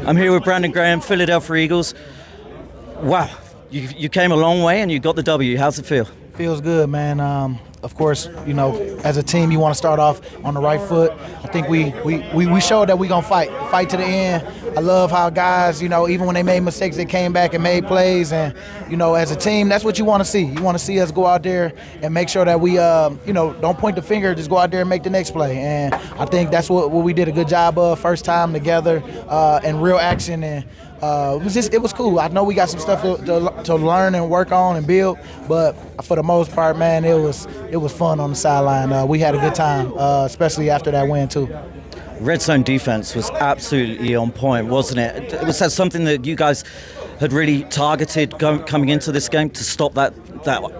I'm here with Brandon Graham, Philadelphia Eagles. Wow, you came a long way and you got the W. How's it feel? Feels good, man. Of course, as a team, you want to start off on the right foot. I think we showed that we're going to fight to the end. I love how guys, even when they made mistakes, they came back and made plays. And, as a team, that's what you want to see. You want to see us go out there and make sure that we, don't point the finger, just go out there and make the next play. And I think that's what we did a good job of first time together in real action. And it was cool. I know we got some stuff to learn and work on and build, but for the most part, man, it was fun on the sideline. We had a good time, especially after that win too. Red zone defense was absolutely on point, wasn't it? Was that something that you guys had really targeted coming into this game to stop that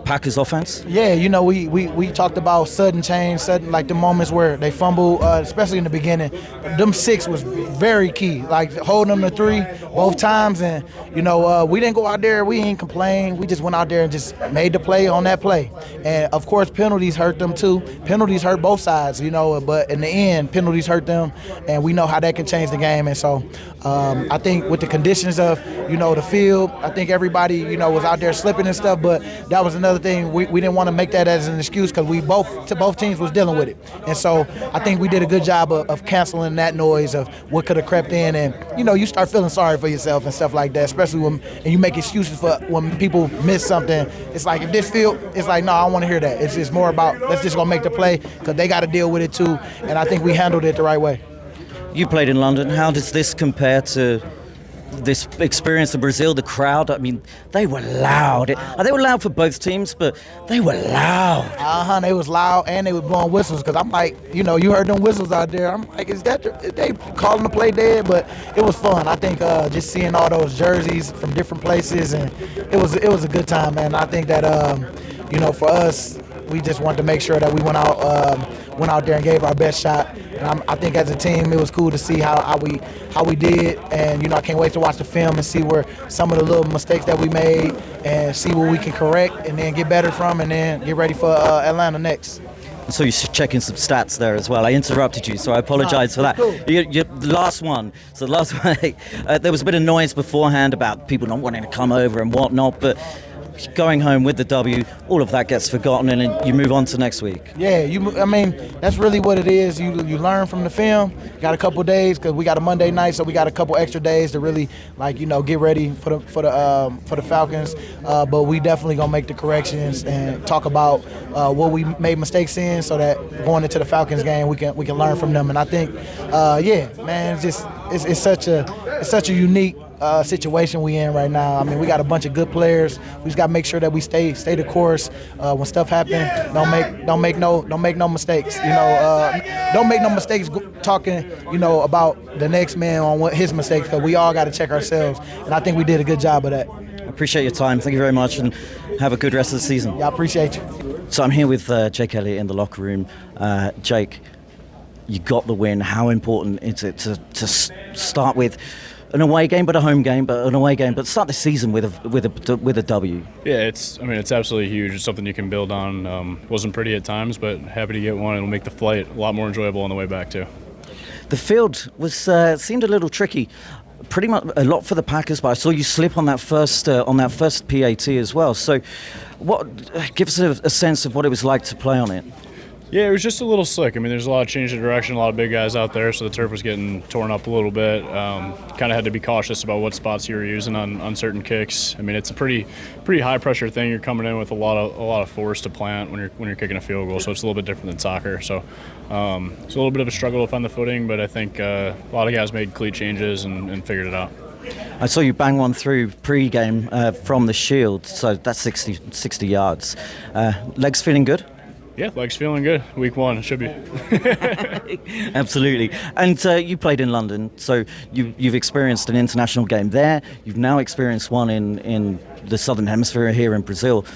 Packers offense? Yeah, we talked about sudden change, like the moments where they fumble, especially in the beginning. Them 6 was very key, like holding them to 3 both times. And, we didn't go out there, we didn't complain. We just went out there and just made the play on that play. And, of course, penalties hurt them too. Penalties hurt both sides, but in the end, penalties hurt them. And we know how that can change the game. And so I think with the conditions of, the field, I think everybody, was out there slipping and stuff, but that was another thing. We didn't want to make that as an excuse because both teams was dealing with it. And so I think we did a good job of canceling that noise of what could have crept in. And, you start feeling sorry for yourself and stuff like that, especially when you make excuses for when people miss something. It's like, if this field, it's like, no, I don't want to hear that. It's just more about let's just go make the play because they got to deal with it too. And I think we handled it the right way. You played in London. How does this compare to this experience in Brazil? The crowd, I mean, they were loud. They were loud for both teams, but they were loud. They was loud and they were blowing whistles because I'm like, you heard them whistles out there. I'm like, is they calling the play dead? But it was fun. I think just seeing all those jerseys from different places, and it was a good time, man. I think that for us, we just wanted to make sure that we went out there and gave our best shot. And I think as a team, it was cool to see how we did. And I can't wait to watch the film and see where some of the little mistakes that we made and see what we can correct and then get better from, and then get ready for Atlanta next. So you're checking some stats there as well. I interrupted you, so I apologize for that. Cool. The last one. So the last one, there was a bit of noise beforehand about people not wanting to come over and whatnot, but going home with the W, all of that gets forgotten, and then you move on to next week. Yeah, that's really what it is. You learn from the film. Got a couple days because we got a Monday night, so we got a couple extra days to really get ready for the Falcons. But we definitely gonna make the corrections and talk about what we made mistakes in, so that going into the Falcons game we can learn from them. And I think, it's such a unique situation we in right now. I mean, we got a bunch of good players. We just got to make sure that we stay the course. When stuff happens, don't make no mistakes. Don't make no mistakes talking, about the next man on what his mistakes, because we all got to check ourselves. And I think we did a good job of that. I appreciate your time. Thank you very much, and have a good rest of the season. Yeah, I appreciate you. So I'm here with Jake Elliott in the locker room. Jake, you got the win. How important is it to start with an away game, but start the season with a W? Yeah, it's absolutely huge. It's something you can build on. Wasn't pretty at times, but happy to get one. It'll make the flight a lot more enjoyable on the way back too. The field seemed a little tricky. Pretty much a lot for the Packers, but I saw you slip on that first PAT as well. So, what gives us a sense of what it was like to play on it? Yeah, it was just a little slick. I mean, there's a lot of change of direction, a lot of big guys out there, so the turf was getting torn up a little bit. Kind of had to be cautious about what spots you were using on certain kicks. I mean, it's a pretty high pressure thing. You're coming in with a lot of force to plant when you're kicking a field goal, so it's a little bit different than soccer. So it's a little bit of a struggle to find the footing, but I think a lot of guys made cleat changes and figured it out. I saw you bang one through pre-game from the shield, so that's 60 yards. Legs feeling good? Yeah, legs feeling good. Week 1, it should be. Absolutely. And you played in London, so you've experienced an international game there. You've now experienced one in the Southern Hemisphere here in Brazil.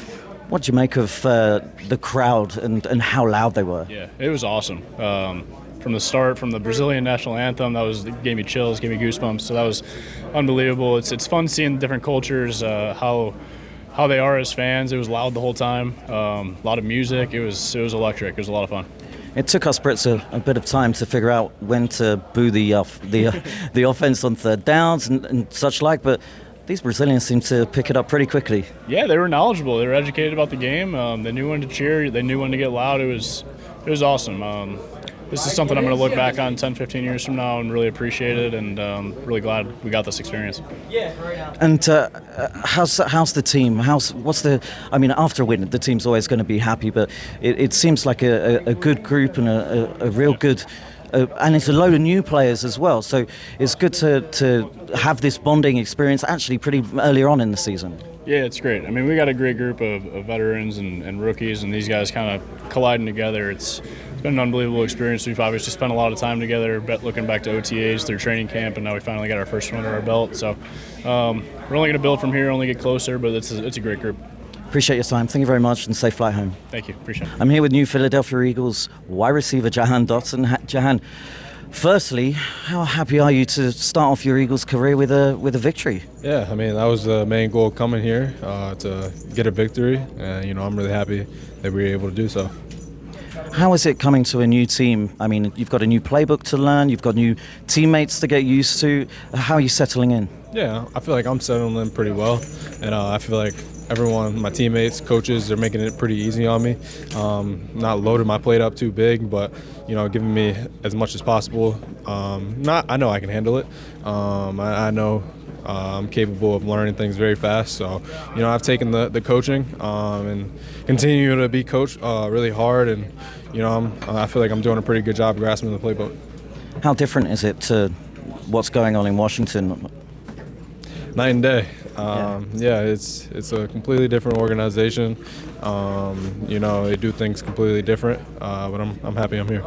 What do you make of the crowd and how loud they were? Yeah, it was awesome. From the start, from the Brazilian national anthem, it gave me chills, gave me goosebumps. So that was unbelievable. It's fun seeing different cultures, how they are as fans. It was loud the whole time. A lot of music. It was electric. It was a lot of fun. It took us Brits a bit of time to figure out when to boo the offense on third downs and such like, but these Brazilians seem to pick it up pretty quickly. Yeah, they were knowledgeable. They were educated about the game. They knew when to cheer. They knew when to get loud. It was awesome. This is something I'm going to look back on 10, 15 years from now and really appreciate it, and really glad we got this experience. And how's the team? I mean, after a win, the team's always going to be happy, but it seems like a good group and a real good. And it's a load of new players as well, so it's good to have this bonding experience actually pretty earlier on in the season. Yeah, it's great. I mean, we got a great group of veterans and rookies, and these guys kind of colliding together. It's been an unbelievable experience. We've obviously spent a lot of time together, looking back to OTAs through training camp, and now we finally got our first one under our belt. So we're only going to build from here, only get closer, but it's a great group. Appreciate your time. Thank you very much, and safe flight home. Thank you. Appreciate it. I'm here with new Philadelphia Eagles wide receiver Jahan Dotson. Jahan, firstly, how happy are you to start off your Eagles career with a victory? Yeah, I mean, that was the main goal coming here, to get a victory, and I'm really happy that we were able to do so. How is it coming to a new team? I mean, you've got a new playbook to learn, you've got new teammates to get used to. How are you settling in? Yeah, I feel like I'm settling in pretty well, and I feel like everyone, my teammates, coaches, they're making it pretty easy on me. Not loading my plate up too big, but giving me as much as possible. I know I can handle it. I know I'm capable of learning things very fast. So, I've taken the coaching and continue to be coached really hard, and I feel like I'm doing a pretty good job grasping the playbook. How different is it to what's going on in Washington? Night and day. It's a completely different organization. They do things completely different, but I'm happy I'm here.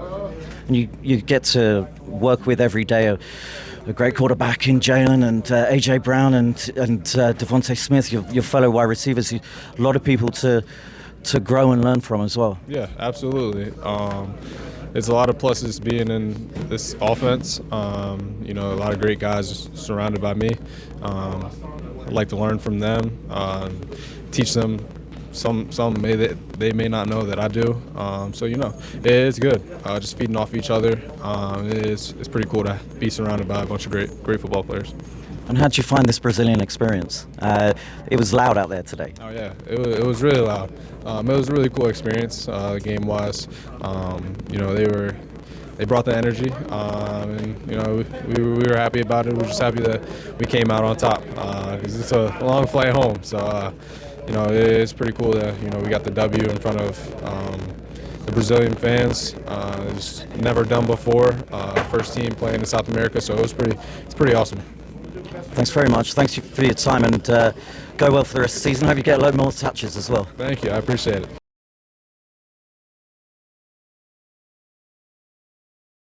And you get to work with every day a great quarterback in Jalen and AJ Brown and Devontae Smith, your fellow wide receivers. A lot of people to grow and learn from as well. Yeah, absolutely. It's a lot of pluses being in this offense. A lot of great guys surrounded by me. I'd like to learn from them, teach them some they may not know that I do. It's good. Just feeding off each other. It's pretty cool to be surrounded by a bunch of great football players. And how did you find this Brazilian experience? It was loud out there today. Oh yeah, it was really loud. It was a really cool experience, game-wise. They brought the energy, and we were happy about it. We were just happy that we came out on top, because it's a long flight home. So it's pretty cool that we got the W in front of the Brazilian fans. It's never done before. First team playing in South America, so it's pretty awesome. Thanks very much. Thanks for your time, and go well for the rest of the season. Hope you get a lot more touches as well. Thank you. I appreciate it.